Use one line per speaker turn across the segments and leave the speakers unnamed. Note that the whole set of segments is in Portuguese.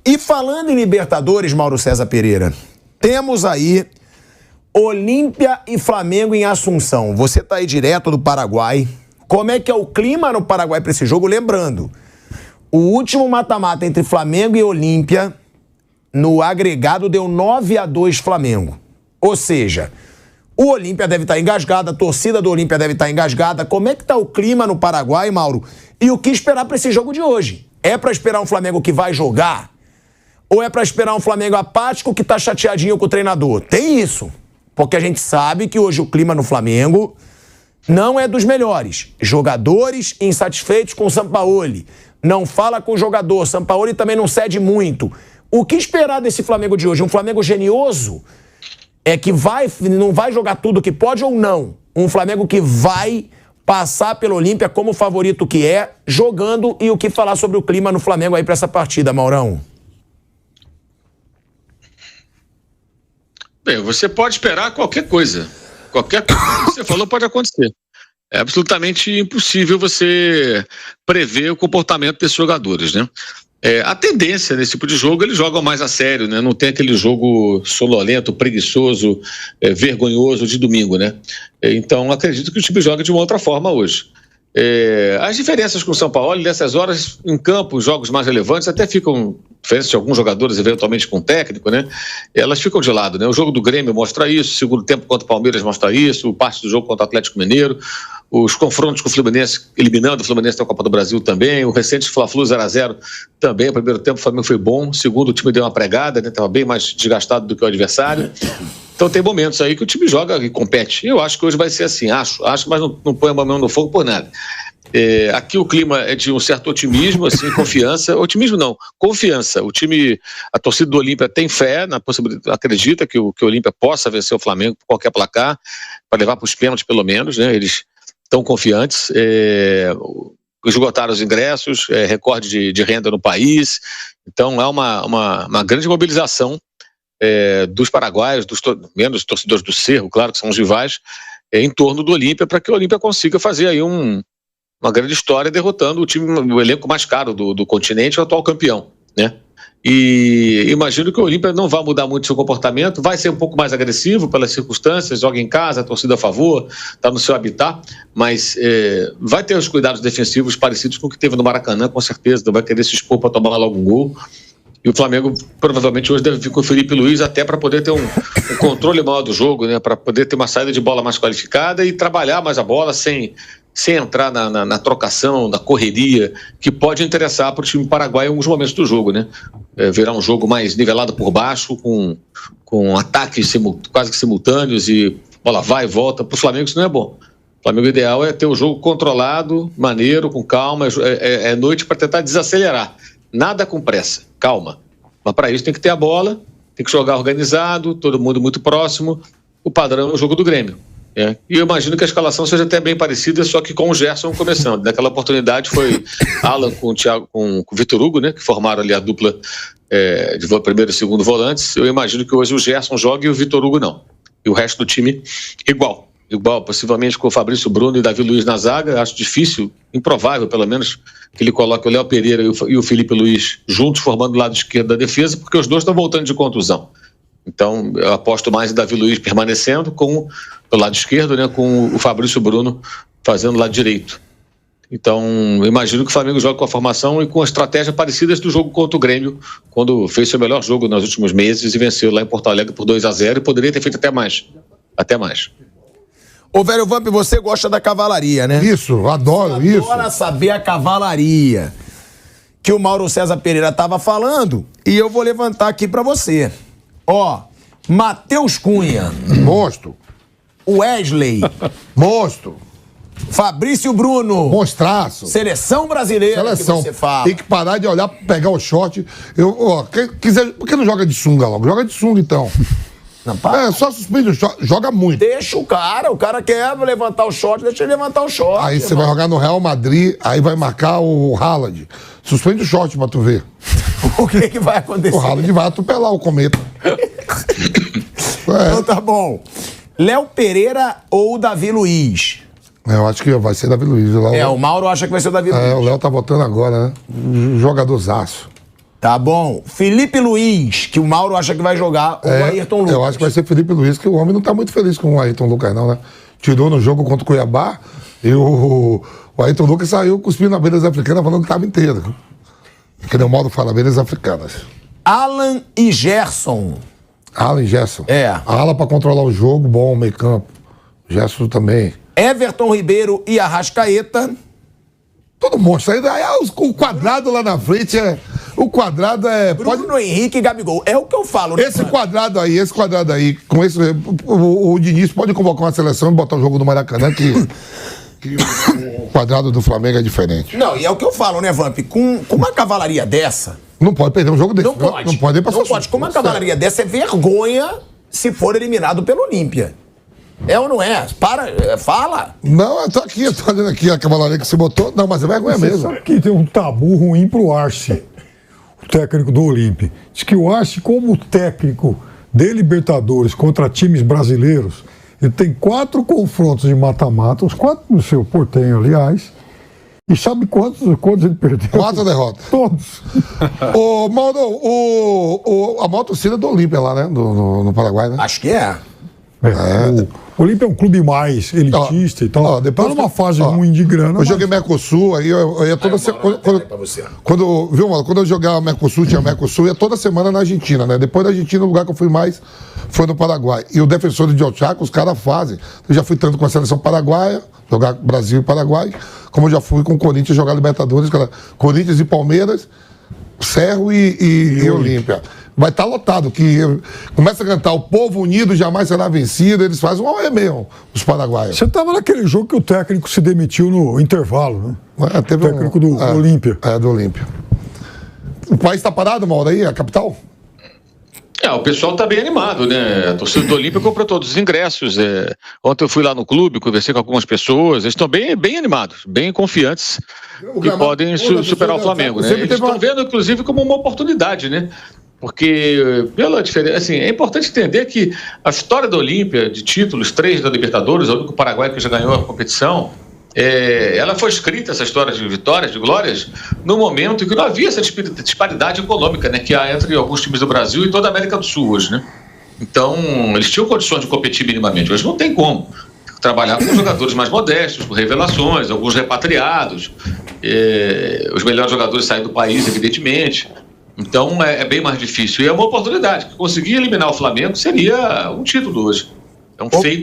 E falando em Libertadores, Mauro César Pereira, temos aí Olímpia e Flamengo em Assunção. Você tá aí direto do Paraguai. Como é que é o clima no Paraguai para esse jogo? Lembrando, o último mata-mata entre Flamengo e Olímpia, no agregado, deu 9-2 Flamengo. Ou seja, o Olímpia deve estar engasgado, a torcida do Olímpia deve estar engasgada. Como é que tá o clima no Paraguai, Mauro? E o que esperar para esse jogo de hoje? É para esperar um Flamengo que vai jogar? Ou é para esperar um Flamengo apático que tá chateadinho com o treinador? Tem isso. Porque a gente sabe que hoje o clima no Flamengo não é dos melhores. Jogadores insatisfeitos com o Sampaoli. Não fala com o jogador. Sampaoli também não cede muito. O que esperar desse Flamengo de hoje? Um Flamengo genioso? É que não vai jogar tudo que pode ou não? Um Flamengo que vai passar pelo Olímpia como favorito que é, jogando, e o que falar sobre o clima no Flamengo aí para essa partida, Maurão?
Bem, você pode esperar qualquer coisa. Qualquer coisa que você falou pode acontecer. É absolutamente impossível você prever o comportamento desses jogadores, né? A tendência nesse tipo de jogo, eles jogam mais a sério, né? Não tem aquele jogo sonolento, preguiçoso, vergonhoso de domingo, né? Então, acredito que o time joga de uma outra forma hoje. As diferenças com o São Paulo, nessas horas, em campo, jogos mais relevantes, até ficam, diferenças de alguns jogadores, eventualmente com o técnico, né? Elas ficam de lado, né? O jogo do Grêmio mostra isso, o segundo tempo contra o Palmeiras mostra isso, parte do jogo contra o Atlético Mineiro, os confrontos com o Fluminense, eliminando o Fluminense da Copa do Brasil também, o recente Fla-Flu 0-0 também, o primeiro tempo o Flamengo foi bom, o segundo o time deu uma pregada, né? Estava bem mais desgastado do que o adversário. Então tem momentos aí que o time joga e compete. Eu acho que hoje vai ser assim, acho, mas não põe a mão no fogo por nada. Aqui o clima é de um certo otimismo, assim, confiança. Otimismo não, confiança. O time, a torcida do Olímpia tem fé na possibilidade, acredita que o Olímpia possa vencer o Flamengo por qualquer placar, para levar para os pênaltis pelo menos, né? Eles estão confiantes. Esgotaram os ingressos, recorde de renda no país. Então há uma grande mobilização dos paraguaios, menos torcedores do Cerro, claro que são os rivais, em torno do Olímpia, para que o Olímpia consiga fazer aí uma grande história derrotando o elenco mais caro do continente, o atual campeão, né? E imagino que o Olímpia não vai mudar muito seu comportamento, vai ser um pouco mais agressivo pelas circunstâncias, joga em casa, a torcida a favor, está no seu habitat, mas vai ter os cuidados defensivos parecidos com o que teve no Maracanã, com certeza, não vai querer se expor para tomar logo um gol. E o Flamengo provavelmente hoje deve vir com o Felipe Luiz até para poder ter um controle maior do jogo, né? Para poder ter uma saída de bola mais qualificada e trabalhar mais a bola sem entrar na trocação, na correria, que pode interessar para o time paraguaio em alguns momentos do jogo, né? Verá um jogo mais nivelado por baixo, com ataques quase que simultâneos e bola vai e volta. Para o Flamengo isso não é bom. O Flamengo ideal é ter o jogo controlado, maneiro, com calma, é noite para tentar desacelerar. Nada com pressa, calma. Mas para isso tem que ter a bola, tem que jogar organizado, todo mundo muito próximo. O padrão é o jogo do Grêmio. E eu imagino que a escalação seja até bem parecida, só que com o Gerson começando. Naquela oportunidade foi Alan com o Vitor Hugo, né, que formaram ali a dupla de primeiro e segundo volantes. Eu imagino que hoje o Gerson jogue e o Vitor Hugo não. E o resto do time igual, possivelmente com o Fabrício Bruno e Davi Luiz na zaga. Acho difícil, improvável pelo menos, que ele coloque o Léo Pereira e o Felipe Luiz juntos formando o lado esquerdo da defesa, porque os dois estão voltando de contusão. Então eu aposto mais em Davi Luiz permanecendo do lado esquerdo, né, com o Fabrício Bruno fazendo o lado direito. Então eu imagino que o Flamengo joga com a formação e com estratégias parecidas do jogo contra o Grêmio, quando fez seu melhor jogo nos últimos meses e venceu lá em Porto Alegre por 2-0 e poderia ter feito até mais.
Ô, velho Vamp, você gosta da cavalaria, né?
Isso, adoro isso.
Adora saber a cavalaria que o Mauro César Pereira estava falando e eu vou levantar aqui pra você. Ó, Matheus Cunha.
Monstro.
Wesley.
Monstro.
Fabrício Bruno.
Monstraço.
Seleção brasileira.
Seleção.
Que você fala.
Tem que parar de olhar, pegar o short. Por que não joga de sunga logo? Joga de sunga, então. Não, só suspende o short. Joga muito.
Deixa o cara quer levantar o short, deixa ele levantar o short.
Aí você vai jogar no Real Madrid, aí vai marcar o Haaland. Suspende o short pra tu ver.
O que vai acontecer?
O Haaland vai atropelar o cometa.
Então tá bom. Léo Pereira ou Davi Luiz?
Eu acho que vai ser Davi Luiz.
O Mauro acha que vai ser o Davi Luiz.
O Léo tá votando agora, né? Jogadorzaço.
Tá bom. Felipe Luiz, que o Mauro acha que vai jogar, ou o Ayrton Lucas.
Eu acho que vai ser Felipe Luiz, que o homem não tá muito feliz com o Ayrton Lucas, não, né? Tirou no jogo contra o Cuiabá e o Ayrton Lucas saiu cuspindo na beira africana falando que tava inteiro. Que nem o Mauro fala, beiras africanas.
Alan e Gerson.
Alan e Gerson.
É.
Alan pra controlar o jogo, bom, meio campo. Gerson também.
Everton Ribeiro e Arrascaeta.
Todo monstro. Aí o quadrado lá na frente é... O quadrado é...
Bruno Henrique e Gabigol. É o que eu falo, né?
Esse quadrado aí, com esse... O Diniz pode convocar uma seleção e botar o jogo no Maracanã que o quadrado do Flamengo é diferente.
Não, e é o que eu falo, né, Vamp? Com uma cavalaria dessa...
Não pode perder um jogo desse.
Não pode.
Não pode ir pra
Não pode. Com uma cavalaria dessa é vergonha se for eliminado pelo Olímpia. É ou não é? Fala.
Não, eu tô olhando aqui a cavalaria que você botou. Não, mas é vergonha mesmo.
Sabe que tem um tabu ruim pro Arce, o técnico do Olímpia. Diz que o Arce, como técnico de Libertadores contra times brasileiros, ele tem 4 confrontos de mata-mata, os 4 no seu Portenho, aliás. E sabe quantos ele perdeu?
4 derrotas.
Todos.
Ô, Mauro, a maior torcida do Olímpia lá, né? No Paraguai, né?
Acho que é.
O Olímpia é um clube mais elitista e tal. Depois numa fase ruim de grana.
Eu joguei Mercosul, aí eu ia toda semana. Quando eu jogava Mercosul, tinha Mercosul, ia toda semana na Argentina, né? Depois da Argentina, o lugar que eu fui mais foi no Paraguai. E o Defensor de El Chaco, os caras fazem. Eu já fui tanto com a seleção paraguaia, jogar Brasil e Paraguai, como eu já fui com o Corinthians jogar Libertadores, Corinthians e Palmeiras, Cerro e Olímpia. Vai estar lotado, que começa a cantar o povo unido jamais será vencido, eles fazem um auê mesmo, os paraguaios.
Você estava naquele jogo que o técnico se demitiu no intervalo, né?
Teve
o técnico do Olímpia.
Do Olímpia. O país está parado, Mauro, aí, a capital?
O pessoal está bem animado, né? A torcida do Olímpia comprou todos os ingressos. Ontem eu fui lá no clube, conversei com algumas pessoas, eles estão bem animados, bem confiantes que podem superar o Flamengo, né? Eles estão vendo, inclusive, como uma oportunidade, né? Porque, pela diferença, assim, é importante entender que a história da Olímpia, de títulos, 3 da Libertadores, o único Paraguai que já ganhou a competição, ela foi escrita, essa história de vitórias, de glórias, no momento em que não havia essa disparidade econômica, né, que há entre alguns times do Brasil e toda a América do Sul hoje, né? Então, eles tinham condições de competir minimamente. Hoje não tem como trabalhar com jogadores mais modestos, com revelações, alguns repatriados, os melhores jogadores saem do país, evidentemente. Então é bem mais difícil. E é uma oportunidade. Conseguir eliminar o Flamengo seria um título hoje.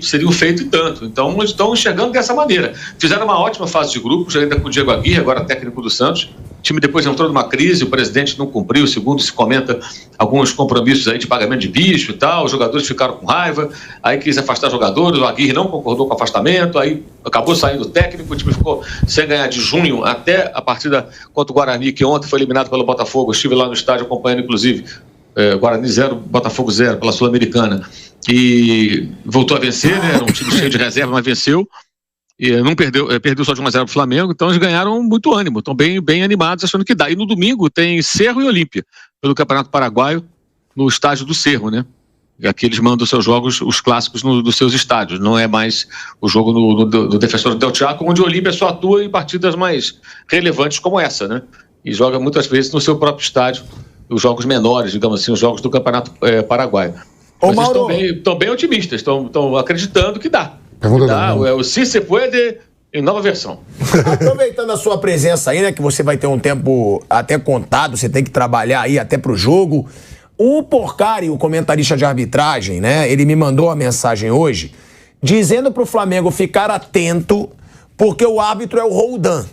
Seria um feito e tanto. Então eles estão enxergando dessa maneira. Fizeram uma ótima fase de grupos, ainda com o Diego Aguirre, agora técnico do Santos. O time depois entrou numa crise, o presidente não cumpriu, segundo se comenta, alguns compromissos aí de pagamento de bicho e tal, os jogadores ficaram com raiva, aí quis afastar jogadores, o Aguirre não concordou com o afastamento, aí acabou saindo o técnico, o time ficou sem ganhar de junho até a partida contra o Guarani, que ontem foi eliminado pelo Botafogo. Eu estive lá no estádio acompanhando, inclusive, Guarani 0, Botafogo 0, pela Sul-Americana, e voltou a vencer, né? Era um time cheio de reserva, mas venceu. E não perdeu só de 1-0 para o Flamengo, então eles ganharam muito ânimo, estão bem animados, achando que dá. E no domingo tem Cerro e Olímpia, pelo Campeonato Paraguaio, no estádio do Cerro, né? E aqui eles mandam os seus jogos, os clássicos, dos seus estádios, não é mais o jogo do Defensor del Chaco, onde o Olímpia só atua em partidas mais relevantes como essa, né? E joga muitas vezes no seu próprio estádio, os jogos menores, digamos assim, os jogos do Campeonato Paraguaio. Mas eles estão bem otimistas, estão acreditando que dá. O Si Se Puede em nova versão.
Aproveitando a sua presença aí, né, que você vai ter um tempo até contado, você tem que trabalhar aí até pro jogo. O Porcari, o comentarista de arbitragem, né, ele me mandou uma mensagem hoje dizendo pro Flamengo ficar atento porque o árbitro é o Roldan.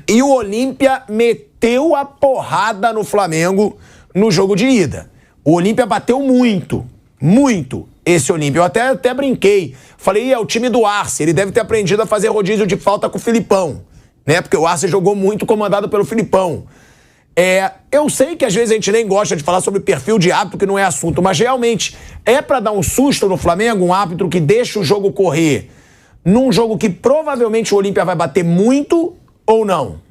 E o Olímpia meteu a porrada no Flamengo no jogo de ida. O Olímpia bateu muito esse Olímpia. Eu até brinquei. Falei, é o time do Arce, ele deve ter aprendido a fazer rodízio de falta com o Filipão, né? Porque o Arce jogou muito comandado pelo Filipão. Eu sei que às vezes a gente nem gosta de falar sobre perfil de árbitro, que não é assunto, mas realmente é pra dar um susto no Flamengo, um árbitro que deixa o jogo correr num jogo que provavelmente o Olímpia vai bater muito ou não?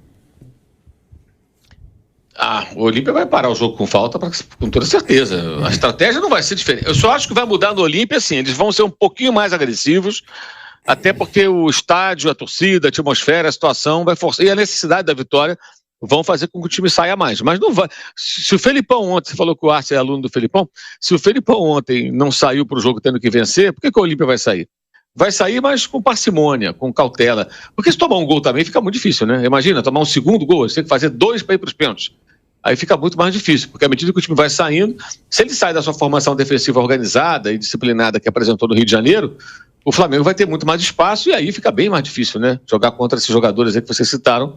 O Olímpia vai parar o jogo com falta com toda certeza. A estratégia não vai ser diferente. Eu só acho que vai mudar no Olímpia, assim, eles vão ser um pouquinho mais agressivos, até porque o estádio, a torcida, a atmosfera, a situação vai forçar, e a necessidade da vitória vão fazer com que o time saia mais. Mas não vai. Se o Felipão ontem, você falou que o Arce é aluno do Felipão, se o Felipão ontem não saiu para o jogo tendo que vencer, por que o Olímpia vai sair? Vai sair, mas com parcimônia, com cautela. Porque se tomar um gol também fica muito difícil, né? Imagina, tomar um segundo gol, você tem que fazer 2 para ir para os pênaltis. Aí fica muito mais difícil, porque à medida que o time vai saindo, se ele sai da sua formação defensiva organizada e disciplinada que apresentou no Rio de Janeiro, o Flamengo vai ter muito mais espaço e aí fica bem mais difícil, né? Jogar contra esses jogadores aí que vocês citaram,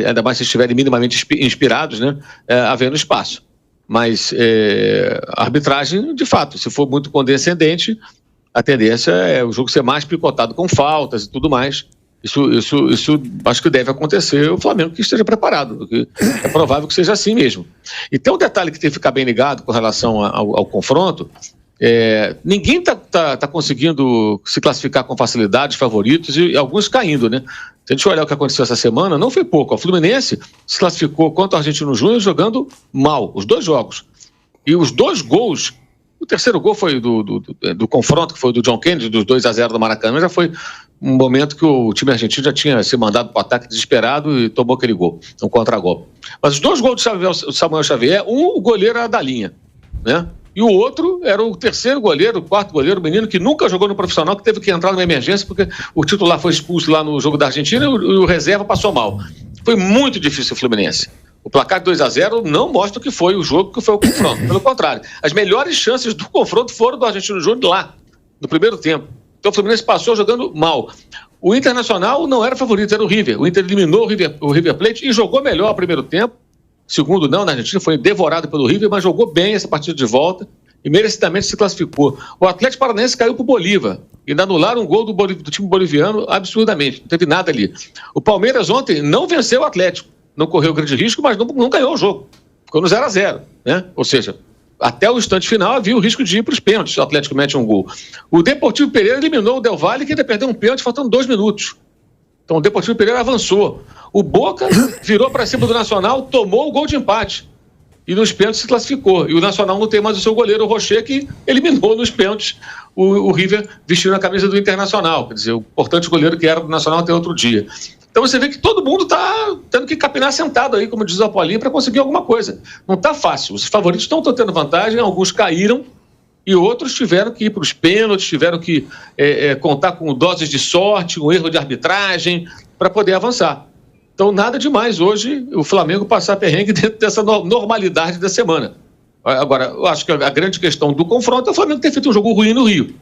ainda mais se estiverem minimamente inspirados, né? Havendo espaço. Mas a arbitragem, de fato, se for muito condescendente, a tendência é o jogo ser mais picotado com faltas e tudo mais. Isso acho que deve acontecer, o Flamengo que esteja preparado, porque é provável que seja assim mesmo. E tem um detalhe que tem que ficar bem ligado com relação ao confronto. Ninguém está conseguindo se classificar com facilidade, favoritos, e alguns caindo, né? Se a gente olhar o que aconteceu essa semana, não foi pouco. O Fluminense se classificou contra o Argentino Júnior jogando mal, os 2 jogos. E os 2 gols, o terceiro gol foi do confronto, que foi do John Kennedy, dos 2-0 do Maracanã, já foi um momento que o time argentino já tinha se mandado para o ataque desesperado e tomou aquele gol, um contra-gol. Mas os 2 gols do Samuel Xavier, o goleiro era da linha, né? E o outro era o terceiro goleiro, o quarto goleiro, o menino que nunca jogou no profissional, que teve que entrar numa emergência porque o titular foi expulso lá no jogo da Argentina e o reserva passou mal. Foi muito difícil o Fluminense. O placar de 2-0 não mostra o que foi o jogo, que foi o confronto. Pelo contrário, as melhores chances do confronto foram do Argentino Júnior lá, no primeiro tempo. Então o Fluminense passou jogando mal. O Internacional não era favorito, era o River. O Inter eliminou o River Plate e jogou melhor o primeiro tempo. Segundo não, na Argentina foi devorado pelo River, mas jogou bem essa partida de volta e merecidamente se classificou. O Atlético Paranaense caiu para o Bolívar e ainda anularam um gol do time boliviano absurdamente, não teve nada ali. O Palmeiras ontem não venceu o Atlético, não correu grande risco, mas não ganhou o jogo, ficou no 0-0, né? Ou seja, até o instante final havia o risco de ir para os pênaltis, o Atlético mete um gol. O Deportivo Pereira eliminou o Del Valle, que ainda perdeu um pênalti faltando 2 minutos. Então o Deportivo Pereira avançou. O Boca virou para cima do Nacional, tomou o gol de empate. E nos pênaltis se classificou. E o Nacional não tem mais o seu goleiro, o Rocher, que eliminou nos pênaltis o River vestindo a camisa do Internacional. Quer dizer, o importante goleiro que era do Nacional até outro dia. Então você vê que todo mundo está tendo que capinar sentado aí, como diz o Apolinho, para conseguir alguma coisa. Não está fácil. Os favoritos estão tendo vantagem, alguns caíram e outros tiveram que ir para os pênaltis, tiveram que contar com doses de sorte, um erro de arbitragem, para poder avançar. Então, nada demais hoje o Flamengo passar perrengue dentro dessa normalidade da semana. Agora, eu acho que a grande questão do confronto é o Flamengo ter feito um jogo ruim no Rio.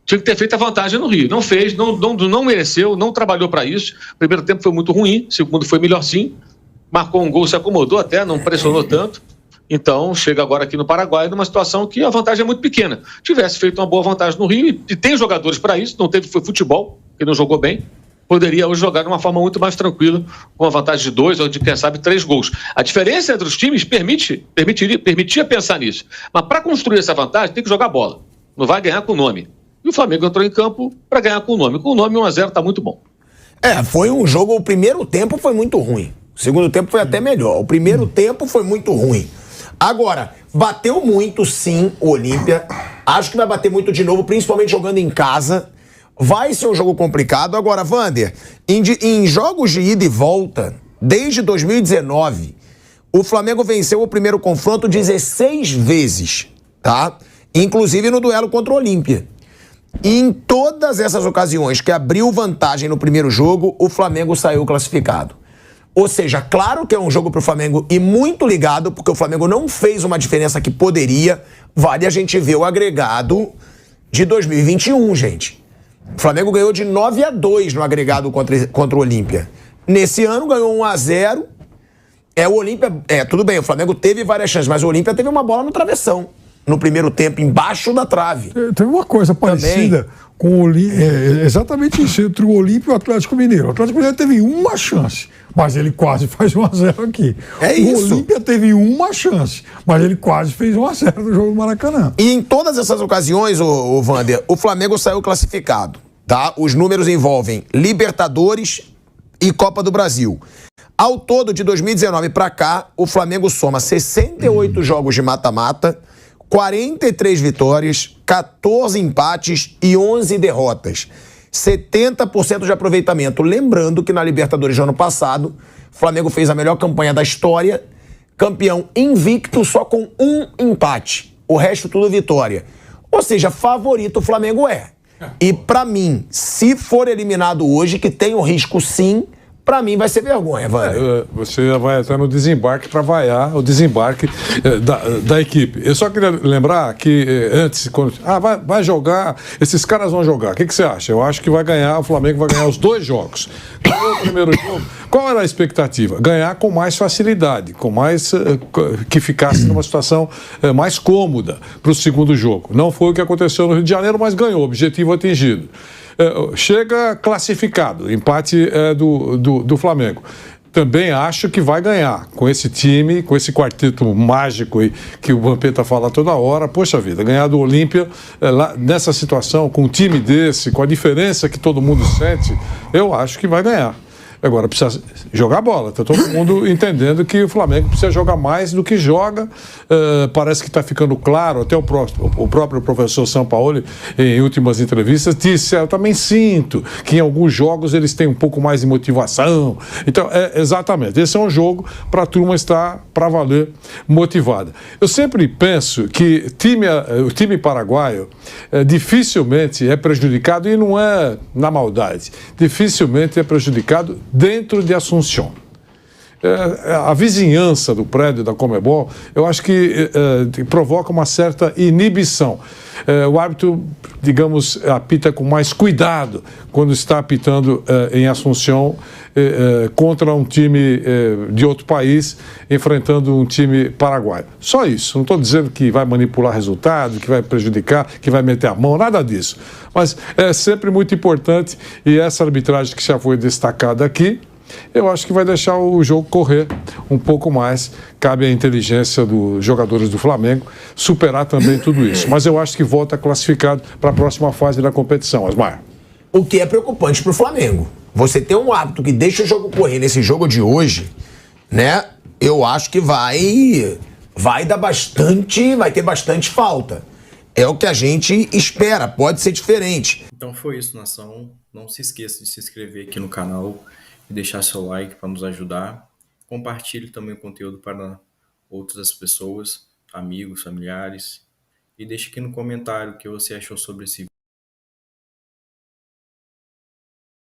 Tinha que ter feito a vantagem no Rio. Não fez, não mereceu, não trabalhou para isso. O primeiro tempo foi muito ruim, o segundo foi melhorzinho. Marcou um gol, se acomodou até, não pressionou tanto. Então, chega agora aqui no Paraguai numa situação que a vantagem é muito pequena. Tivesse feito uma boa vantagem no Rio, e tem jogadores para isso, não teve, foi futebol, que não jogou bem, poderia hoje jogar de uma forma muito mais tranquila, com uma vantagem de 2 ou de, quem sabe, 3 gols. A diferença entre os times permitia pensar nisso. Mas para construir essa vantagem, tem que jogar bola. Não vai ganhar com o nome. E o Flamengo entrou em campo para ganhar com o nome. Com o nome, 1-0 está muito bom.
Foi um jogo, o primeiro tempo foi muito ruim. O segundo tempo foi até melhor. O primeiro tempo foi muito ruim. Agora, bateu muito, sim, o Olímpia. Acho que vai bater muito de novo, principalmente jogando em casa. Vai ser um jogo complicado. Agora, Vander, em jogos de ida e volta, desde 2019, o Flamengo venceu o primeiro confronto 16 vezes, tá? Inclusive no duelo contra o Olímpia. E em todas essas ocasiões que abriu vantagem no primeiro jogo, o Flamengo saiu classificado. Ou seja, claro que é um jogo pro Flamengo e muito ligado, porque o Flamengo não fez uma diferença que poderia. Vale a gente ver o agregado de 2021, gente. O Flamengo ganhou de 9-2 no agregado contra o Olímpia. Nesse ano ganhou 1-0. O Olímpia... tudo bem, o Flamengo teve várias chances, mas o Olímpia teve uma bola no travessão. No primeiro tempo, embaixo da trave.
Teve uma coisa parecida com o Olímpia, exatamente isso, entre o Olímpia e o Atlético Mineiro. O Atlético Mineiro teve uma chance, mas ele quase faz 1-0 aqui. O Olímpia teve uma chance, mas ele quase fez 1-0 no jogo do Maracanã.
E em todas essas ocasiões, o Vander, o Flamengo saiu classificado, tá? Os números envolvem Libertadores e Copa do Brasil. Ao todo, de 2019 para cá, o Flamengo soma 68 jogos de mata-mata, 43 vitórias, 14 empates e 11 derrotas. 70% de aproveitamento. Lembrando que na Libertadores do ano passado, o Flamengo fez a melhor campanha da história, campeão invicto só com um empate. O resto tudo vitória. Ou seja, favorito o Flamengo é. E pra mim, se for eliminado hoje, que tem o risco sim, pra mim vai ser vergonha, vai.
Você vai até no desembarque para vaiar o desembarque da equipe. Eu só queria lembrar que antes, quando vai jogar, esses caras vão jogar. O que você acha? Eu acho que vai ganhar, o Flamengo vai ganhar os 2 jogos. Ganhou o primeiro jogo. Qual era a expectativa? Ganhar com mais facilidade, com mais que ficasse numa situação mais cômoda para o segundo jogo. Não foi o que aconteceu no Rio de Janeiro, mas ganhou, objetivo atingido. Chega classificado, empate do Flamengo. Também acho que vai ganhar com esse time, com esse quarteto mágico que o Vampeta fala toda hora. Poxa vida, ganhar do Olímpia nessa situação, com um time desse, com a diferença que todo mundo sente, eu acho que vai ganhar. Agora, precisa jogar bola. Está todo mundo entendendo que o Flamengo precisa jogar mais do que joga. Parece que está ficando claro, até o próprio professor Sampaoli, em últimas entrevistas, disse, eu também sinto que em alguns jogos eles têm um pouco mais de motivação. Então, exatamente, esse é um jogo para a turma estar, para valer, motivada. Eu sempre penso que o time paraguaio dificilmente é prejudicado, e não é na maldade, dificilmente é prejudicado dentro de Assunção. A vizinhança do prédio da Conmebol, eu acho que provoca uma certa inibição. O árbitro, digamos, apita com mais cuidado quando está apitando em Assunção contra um time de outro país, enfrentando um time paraguaio. Só isso. Não estou dizendo que vai manipular resultado, que vai prejudicar, que vai meter a mão, nada disso. Mas é sempre muito importante, e essa arbitragem que já foi destacada aqui, eu acho que vai deixar o jogo correr um pouco mais. Cabe à inteligência dos jogadores do Flamengo superar também tudo isso. Mas eu acho que volta classificado para a próxima fase da competição, Asmar.
O que é preocupante pro Flamengo. Você ter um hábito que deixa o jogo correr nesse jogo de hoje, né? Eu acho que vai ter bastante falta. É o que a gente espera, pode ser diferente.
Então foi isso, nação. Não se esqueça de se inscrever aqui no canal e deixar seu like para nos ajudar. Compartilhe também o conteúdo para outras pessoas, amigos, familiares. E deixe aqui no comentário o que você achou sobre esse vídeo.